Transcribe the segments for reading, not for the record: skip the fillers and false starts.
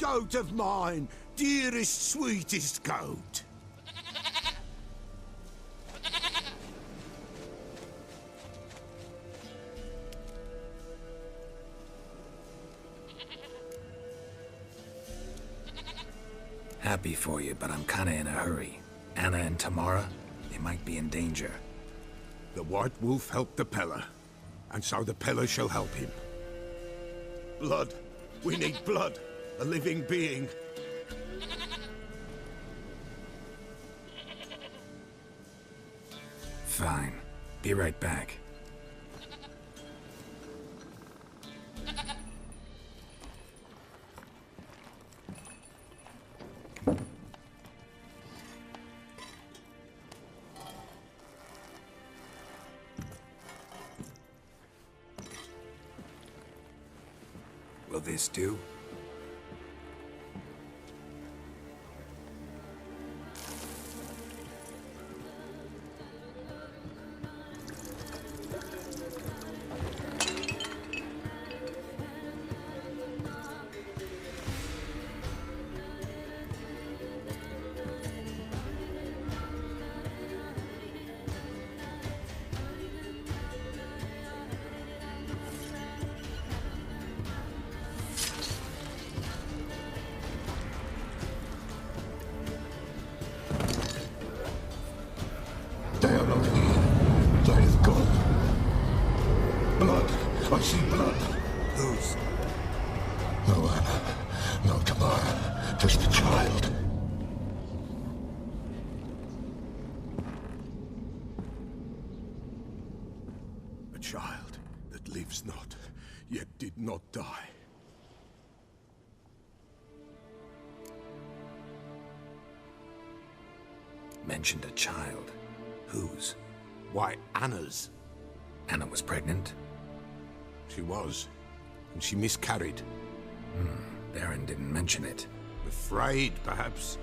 goat of mine, dearest, sweetest goat. Happy for you, but I'm kinda in a hurry. Anna and Tamara, they might be in danger. The White Wolf helped the Peller, and so the Peller shall help him. Blood. We need blood. A living being. Fine. Be right back. Will this do? I see blood. Whose? No, Anna. No, Tamara. Just the child. A child that lives not, yet did not die. Mentioned a child. Whose? Why, Anna's. Anna was pregnant? She was, and she miscarried. Baron didn't mention it. Afraid, perhaps,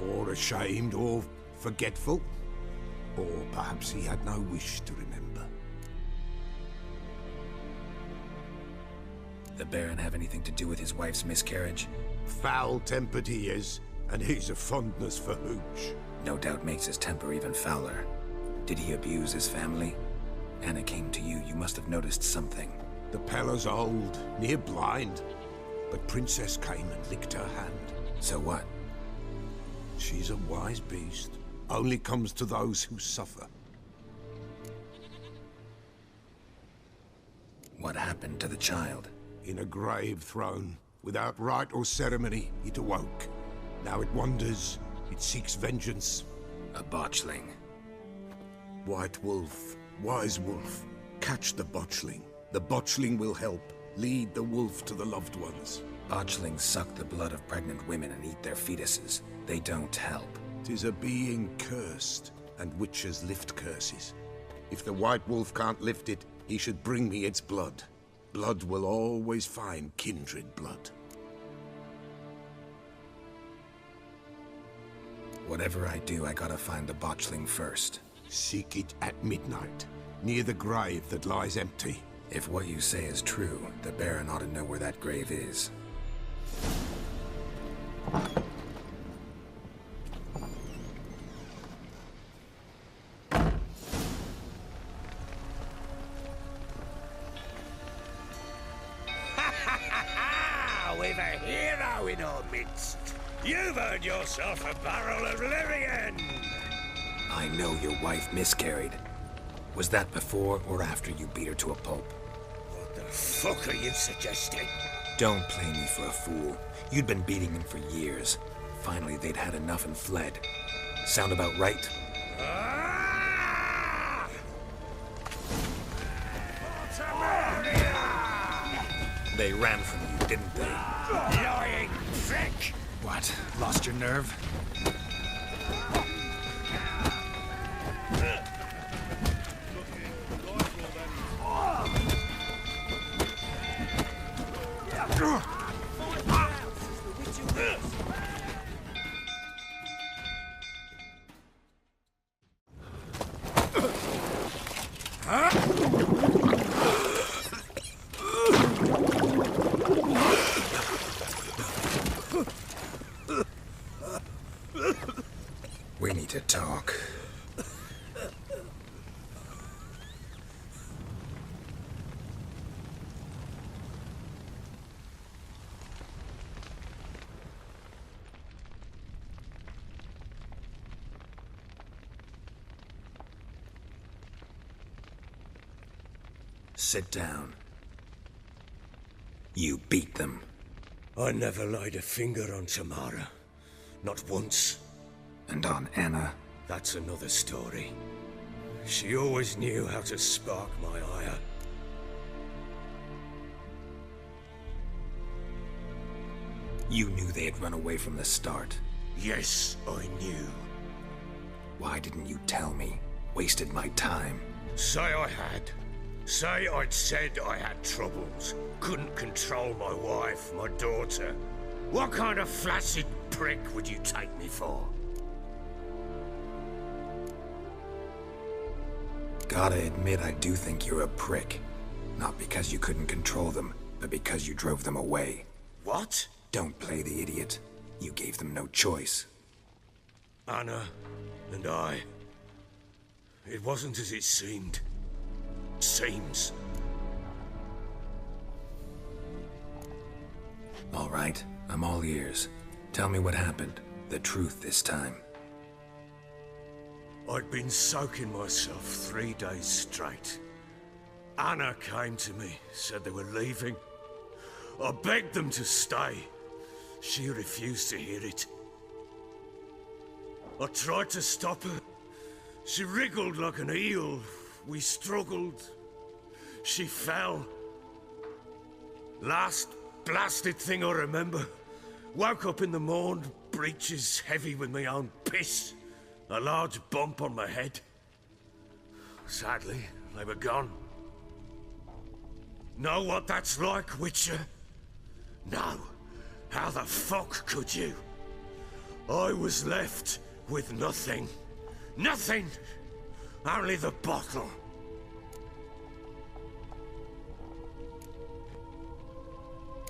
or ashamed, or forgetful. Or perhaps he had no wish to remember. The Baron have anything to do with his wife's miscarriage? Foul-tempered he is, and he's a fondness for hooch. No doubt makes his temper even fouler. Did he abuse his family? Anna came to you. You must have noticed something. The Peller's old, near blind. But Princess came and licked her hand. So what? She's a wise beast. Only comes to those who suffer. What happened to the child? In a grave thrown. Without rite or ceremony, it awoke. Now it wanders. It seeks vengeance. A botchling. White Wolf, wise wolf. Catch the botchling. The botchling will help. Lead the wolf to the loved ones. Botchlings suck the blood of pregnant women and eat their fetuses. They don't help. 'Tis a being cursed, and witches lift curses. If the White Wolf can't lift it, he should bring me its blood. Blood will always find kindred blood. Whatever I do, I gotta find the botchling first. Seek it at midnight, near the grave that lies empty. If what you say is true, the Baron ought to know where that grave is. We've a hero in our midst. You've earned yourself a barrel of Lyrian. I know your wife miscarried. Was that before or after you beat her to a pulp? What the fuck are you suggesting? Don't play me for a fool. You'd been beating them for years. Finally, they'd had enough and fled. Sound about right? Ah! They ran from you, didn't they? Lying prick! What? Lost your nerve? Sit down. You beat them. I never laid a finger on Tamara. Not once. And on Anna? That's another story. She always knew how to spark my ire. You knew they had run away from the start. Yes, I knew. Why didn't you tell me? Wasted my time. Say I had. Say I'd said I had troubles. Couldn't control my wife, my daughter. What kind of flaccid prick would you take me for? Gotta admit, I do think you're a prick. Not because you couldn't control them, but because you drove them away. What? Don't play the idiot. You gave them no choice. Anna and I... It wasn't as it seemed. Seems. All right, I'm all ears. Tell me what happened. The truth this time. I'd been soaking myself 3 days straight. Anna came to me, said they were leaving. I begged them to stay. She refused to hear it. I tried to stop her. She wriggled like an eel. We struggled. She fell. Last blasted thing I remember. Woke up in the morn, breeches heavy with my own piss. A large bump on my head. Sadly, they were gone. Know what that's like, Witcher? No. How the fuck could you? I was left with nothing. Nothing! Only the bottle.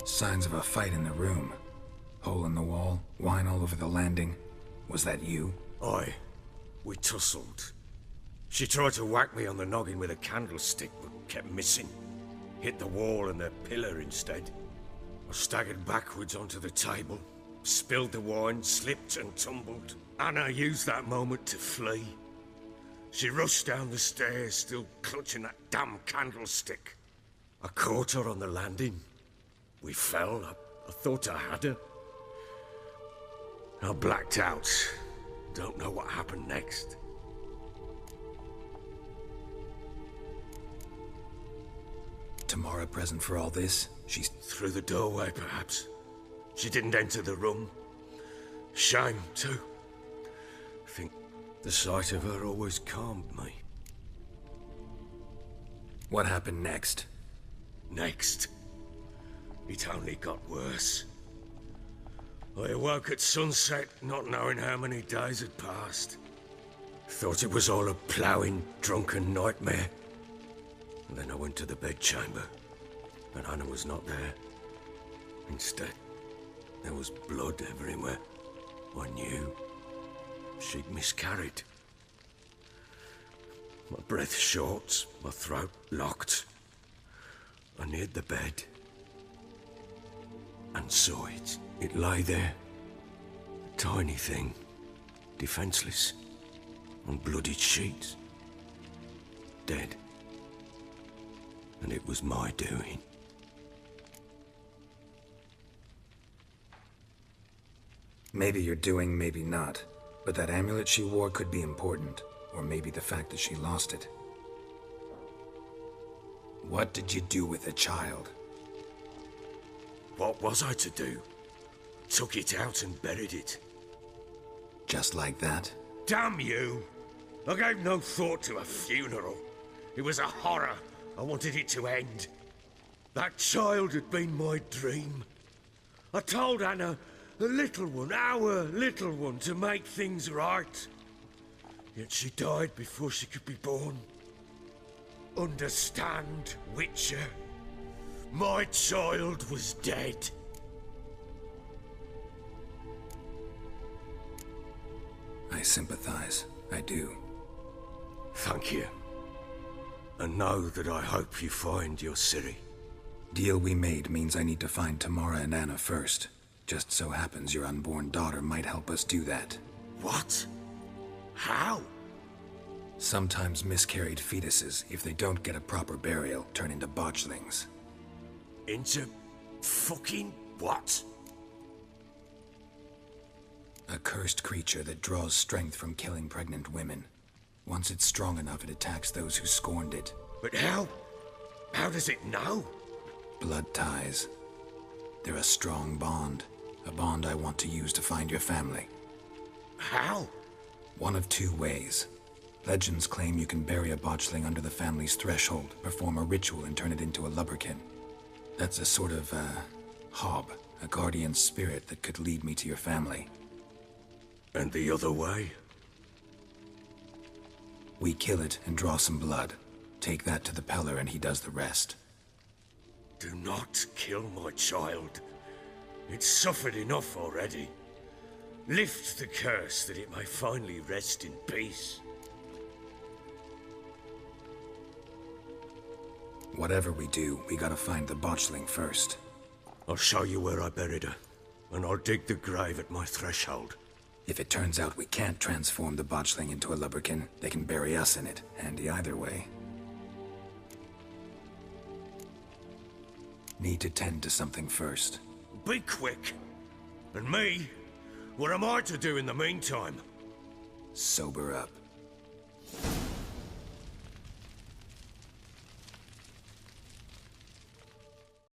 Signs of a fight in the room. Hole in the wall, wine all over the landing. Was that you? We tussled. She tried to whack me on the noggin with a candlestick, but kept missing. Hit the wall and the pillar instead. I staggered backwards onto the table, spilled the wine, slipped and tumbled. Anna used that moment to flee. She rushed down the stairs, still clutching that damn candlestick. I caught her on the landing. We fell. I thought I had her. I blacked out. Don't know what happened next. Tamara present for all this? She's through the doorway, perhaps. She didn't enter the room. Shame, too. I think the sight of her always calmed me. What happened next? Next? It only got worse. I awoke at sunset, not knowing how many days had passed. Thought it was all a ploughing, drunken nightmare. And then I went to the bedchamber, and Anna was not there. Instead, there was blood everywhere. I knew she'd miscarried. My breath short, my throat locked. I neared the bed and saw it. It lay there, a tiny thing, defenseless, on bloodied sheets, dead. And it was my doing. Maybe you're doing, maybe not. But that amulet she wore could be important. Or maybe the fact that she lost it. What did you do with the child? What was I to do? Took it out and buried it. Just like that? Damn you! I gave no thought to a funeral. It was a horror. I wanted it to end. That child had been my dream. I told Anna, the little one, our little one, to make things right. Yet she died before she could be born. Understand, Witcher? My child was dead. I sympathize. I do. Thank you. And know that I hope you find your Ciri. Deal we made means I need to find Tamara and Anna first. Just so happens your unborn daughter might help us do that. What? How? Sometimes miscarried fetuses, if they don't get a proper burial, turn into botchlings. Into fucking what? A cursed creature that draws strength from killing pregnant women. Once it's strong enough, it attacks those who scorned it. But how? How does it know? Blood ties. They're a strong bond. A bond I want to use to find your family. How? One of two ways. Legends claim you can bury a botchling under the family's threshold, perform a ritual and turn it into a lubberkin. That's a sort of, hob, a guardian spirit that could lead me to your family. And the other way? We kill it and draw some blood. Take that to the Peller and he does the rest. Do not kill my child. It's suffered enough already. Lift the curse that it may finally rest in peace. Whatever we do, we gotta find the botchling first. I'll show you where I buried her, and I'll dig the grave at my threshold. If it turns out we can't transform the botchling into a lubberkin, they can bury us in it. Handy either way. Need to tend to something first. Be quick. And me? What am I to do in the meantime? Sober up.